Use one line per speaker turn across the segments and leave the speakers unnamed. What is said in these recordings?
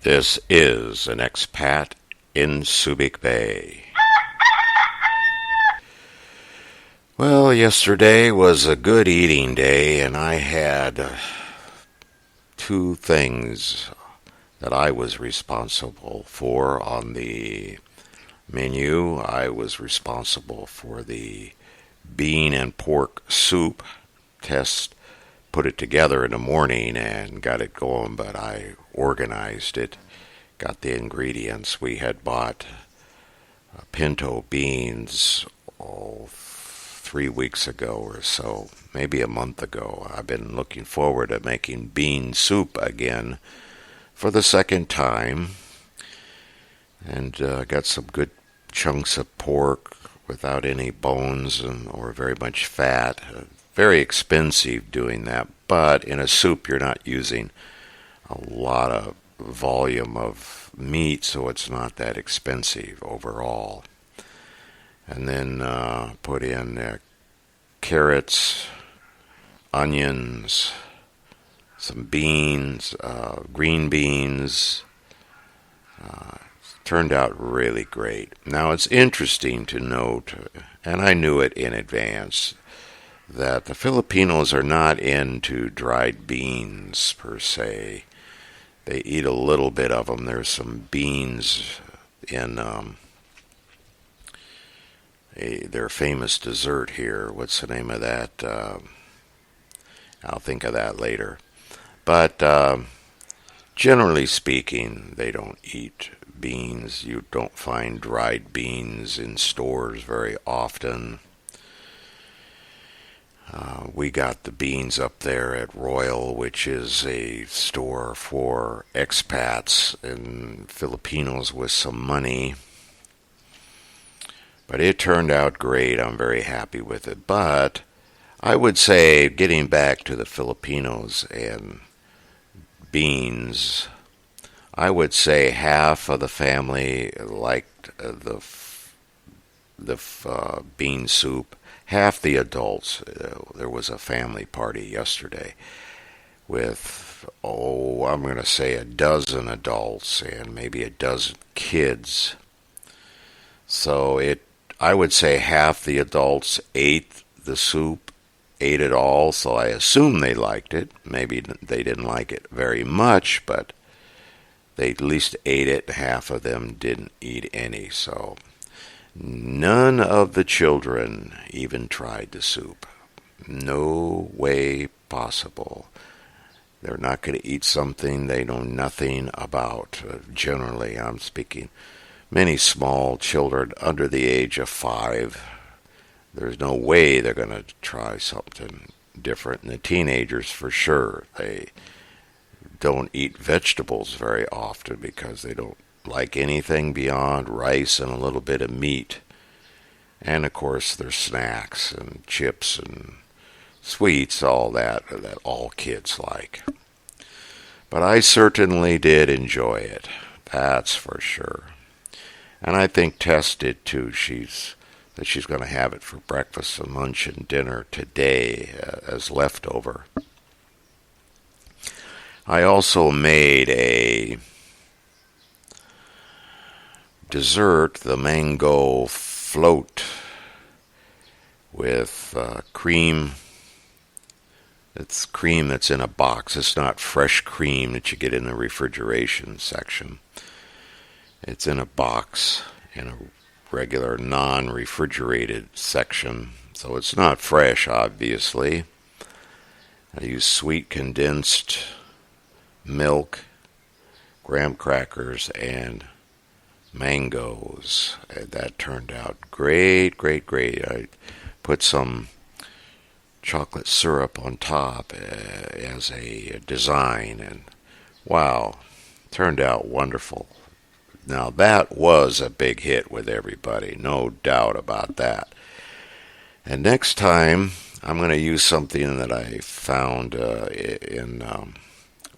This is an expat in Subic Bay. Well, yesterday was a good eating day, and I had two things that I was responsible for on the menu. I was responsible for the bean and pork soup. Tess put it together in the morning and got it going, but I organized it, got the ingredients. We had bought pinto beans 3 weeks ago or so, maybe a month ago. I've been looking forward to making bean soup again for the second time, and got some good chunks of pork without any bones or very much fat. Very expensive doing that, but in a soup you're not using a lot of volume of meat, so it's not that expensive overall. And then put in carrots, onions, some beans, green beans. Turned out really great. Now it's interesting to note, and I knew it in advance, that the Filipinos are not into dried beans per se. They eat a little bit of them. There's some beans in their famous dessert here. What's the name of that? I'll think of that later. But generally speaking, they don't eat beans. You don't find dried beans in stores very often. We got the beans up there at Royal, which is a store for expats and Filipinos with some money. But it turned out great. I'm very happy with it. But I would say, getting back to the Filipinos and beans, I would say half of the family liked the bean soup. Half the adults. There was a family party yesterday with, I'm going to say a dozen adults and maybe a dozen kids. So I would say half the adults ate the soup, ate it all, so I assume they liked it. Maybe they didn't like it very much, but they at least ate it. Half of them didn't eat any, so none of the children even tried the soup. No way possible. They're not going to eat something they know nothing about. Generally, I'm speaking. Many small children under the age of 5, there's no way they're going to try something different. And the teenagers, for sure, they don't eat vegetables very often because they don't like anything beyond rice and a little bit of meat. And of course there's snacks and chips and sweets, all that all kids like. But I certainly did enjoy it, that's for sure. And I think Tess did too. She's going to have it for breakfast and lunch and dinner today as leftover. I also made a dessert, the mango float, with cream. It's cream that's in a box. It's not fresh cream that you get in the refrigeration section. It's in a box in a regular non-refrigerated section, so it's not fresh, obviously. I use sweet condensed milk, graham crackers, and mangoes. That turned out great. I put some chocolate syrup on top as a design, and wow, turned out wonderful. Now that was a big hit with everybody, no doubt about that. And next time I'm going to use something that I found in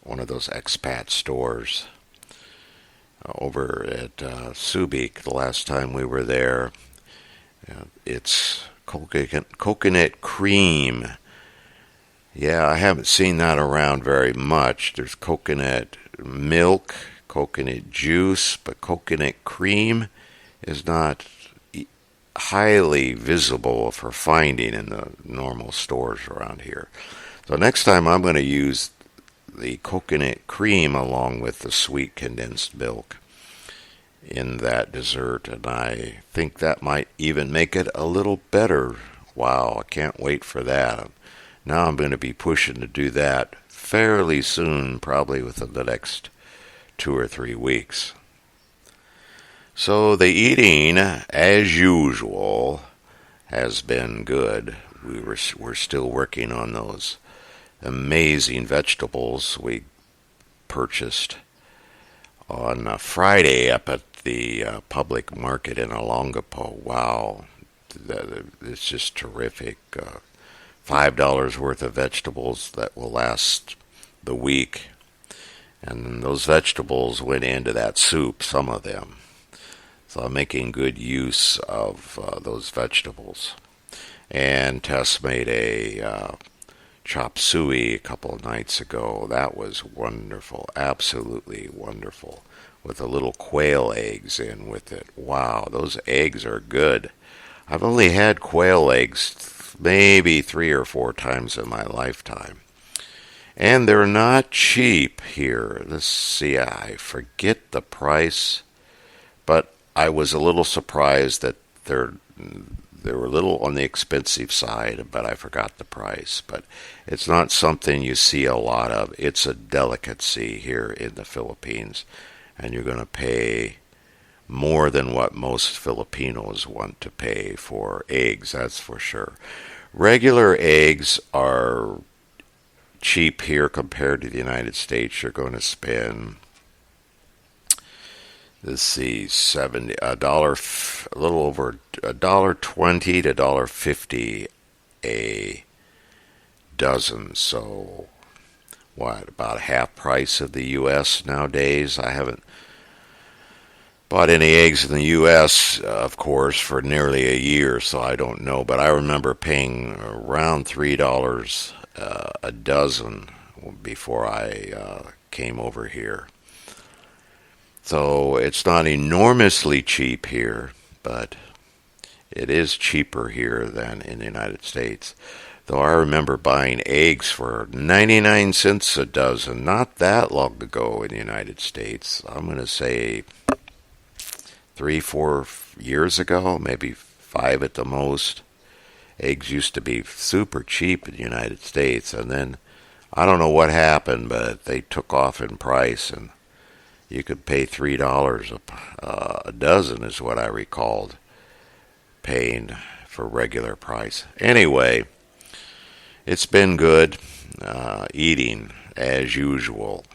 one of those expat stores over at Subic the last time we were there. It's coconut cream. Yeah, I haven't seen that around very much. There's coconut milk, coconut juice, but coconut cream is not highly visible for finding in the normal stores around here. So next time I'm going to use the coconut cream along with the sweet condensed milk in that dessert, and I think that might even make it a little better. Wow, I can't wait for that. Now I'm going to be pushing to do that fairly soon, probably within the next 2 or 3 weeks. So the eating, as usual, has been good. We're still working on those amazing vegetables we purchased on Friday up at the public market in Olongapo. Wow, it's just terrific. $5 worth of vegetables that will last the week. And those vegetables went into that soup, some of them. So I'm making good use of those vegetables. And Tess made a chop suey a couple of nights ago. That was wonderful, absolutely wonderful, with the little quail eggs in with it. Wow, those eggs are good. I've only had quail eggs maybe 3 or 4 times in my lifetime. And they're not cheap here. Let's see, I forget the price, but I was a little surprised that they were a little on the expensive side, but I forgot the price. But it's not something you see a lot of. It's a delicacy here in the Philippines, and you're going to pay more than what most Filipinos want to pay for eggs, that's for sure. Regular eggs are cheap here compared to the United States. You're going to spend, let's see, a little over $1.20 to $1.50 a dozen. So, what, about half price of the U.S. nowadays? I haven't bought any eggs in the U.S., of course, for nearly a year, so I don't know. But I remember paying around $3 a dozen before I came over here. So it's not enormously cheap here, but it is cheaper here than in the United States. Though I remember buying eggs for 99 cents a dozen not that long ago in the United States. I'm going to say 3-4 years ago, maybe 5 at the most. Eggs used to be super cheap in the United States, and then I don't know what happened, but they took off in price, and you could pay $3 a dozen is what I recalled paying for regular price. Anyway, it's been good eating as usual.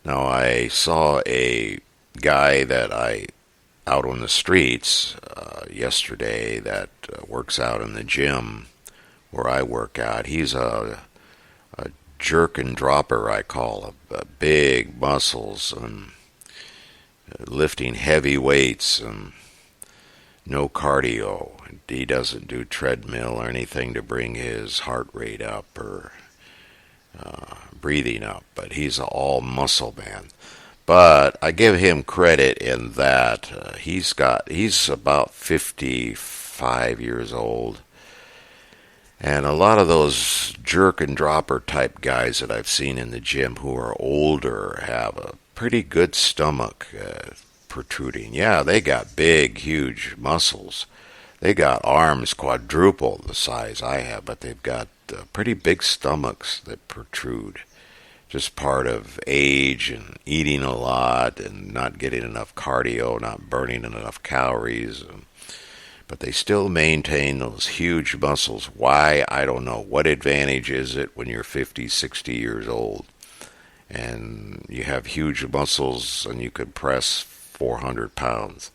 Now I saw a guy that out on the streets yesterday that works out in the gym where I work out. He's a jerk and dropper, I call him. Big muscles and lifting heavy weights and no cardio. He doesn't do treadmill or anything to bring his heart rate up or breathing up, but he's an all muscle man. But I give him credit in that he's about 55 years old. And a lot of those jerk and dropper type guys that I've seen in the gym who are older have a pretty good stomach protruding. Yeah, they got big, huge muscles. They got arms quadruple the size I have, but they've got pretty big stomachs that protrude. Just part of age and eating a lot and not getting enough cardio, not burning enough calories. But they still maintain those huge muscles. Why? I don't know. What advantage is it when you're 50, 60 years old and you have huge muscles and you could press 400 pounds?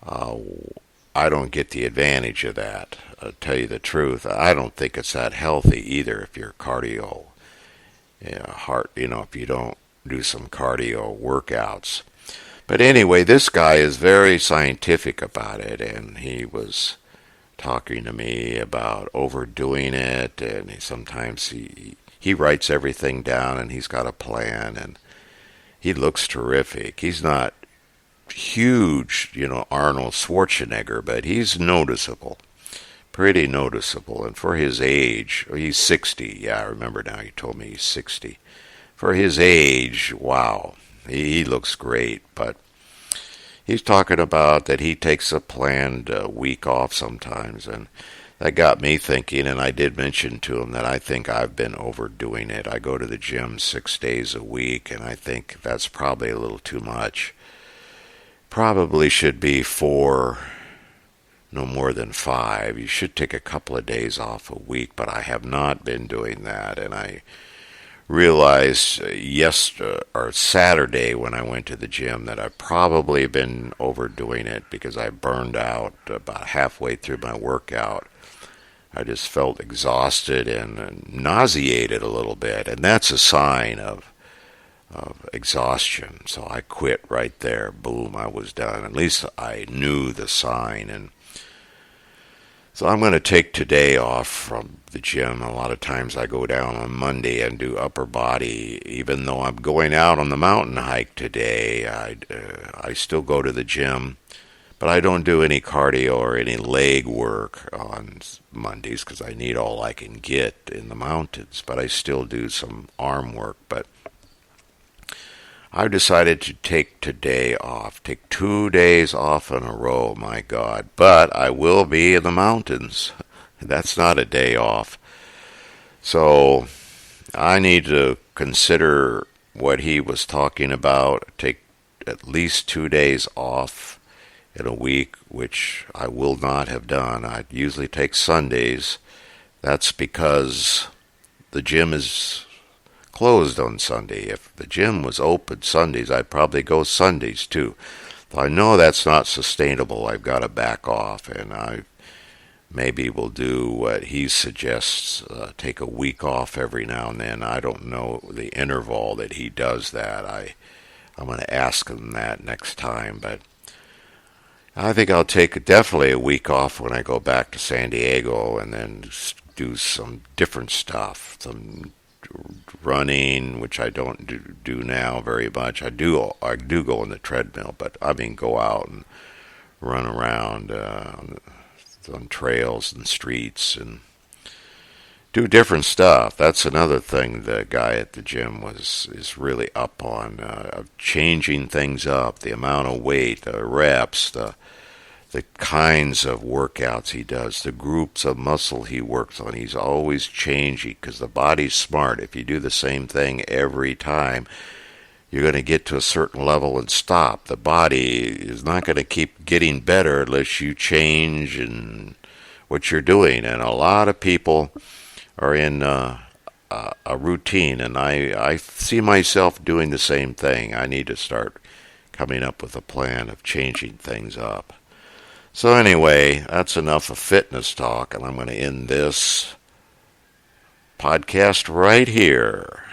I don't get the advantage of that. I'll tell you the truth. I don't think it's that healthy either if you're cardio. If you don't do some cardio workouts. But anyway, this guy is very scientific about it, and he was talking to me about overdoing it, and sometimes he he writes everything down, and he's got a plan, and he looks terrific. He's not huge, Arnold Schwarzenegger, but he's noticeable. Pretty noticeable. And for his age, he's 60. Yeah, I remember now, you told me he's 60. For his age, wow, he looks great. But he's talking about that he takes a planned week off sometimes, and that got me thinking, and I did mention to him that I think I've been overdoing it. I go to the gym 6 days a week, and I think that's probably a little too much. Probably should be 4, no more than 5. You should take a couple of days off a week, but I have not been doing that, and I realized or Saturday when I went to the gym that I've probably been overdoing it because I burned out about halfway through my workout. I just felt exhausted and nauseated a little bit, and that's a sign of exhaustion. So I quit right there. Boom, I was done. At least I knew the sign, and so I'm going to take today off from the gym. A lot of times I go down on Monday and do upper body. Even though I'm going out on the mountain hike today, I still go to the gym. But I don't do any cardio or any leg work on Mondays because I need all I can get in the mountains. But I still do some arm work. But I've decided to take today off. Take 2 days off in a row, my God. But I will be in the mountains. That's not a day off. So I need to consider what he was talking about. Take at least 2 days off in a week, which I will not have done. I usually take Sundays. That's because the gym is closed on Sunday. If the gym was open Sundays, I'd probably go Sundays too. Though I know that's not sustainable. I've got to back off, and I maybe will do what he suggests, take a week off every now and then. I don't know the interval that he does that. I'm going to ask him that next time, but I think I'll take definitely a week off when I go back to San Diego and then do some different stuff, some running, which I don't do now very much. I do go on the treadmill, but I mean go out and run around on trails and streets and do different stuff. That's another thing the guy at the gym is really up on, changing things up, the amount of weight, the reps, the kinds of workouts he does, the groups of muscle he works on. He's always changing because the body's smart. If you do the same thing every time, you're going to get to a certain level and stop. The body is not going to keep getting better unless you change in what you're doing. And a lot of people are in a routine, and I see myself doing the same thing. I need to start coming up with a plan of changing things up. So anyway, that's enough of fitness talk, and I'm going to end this podcast right here.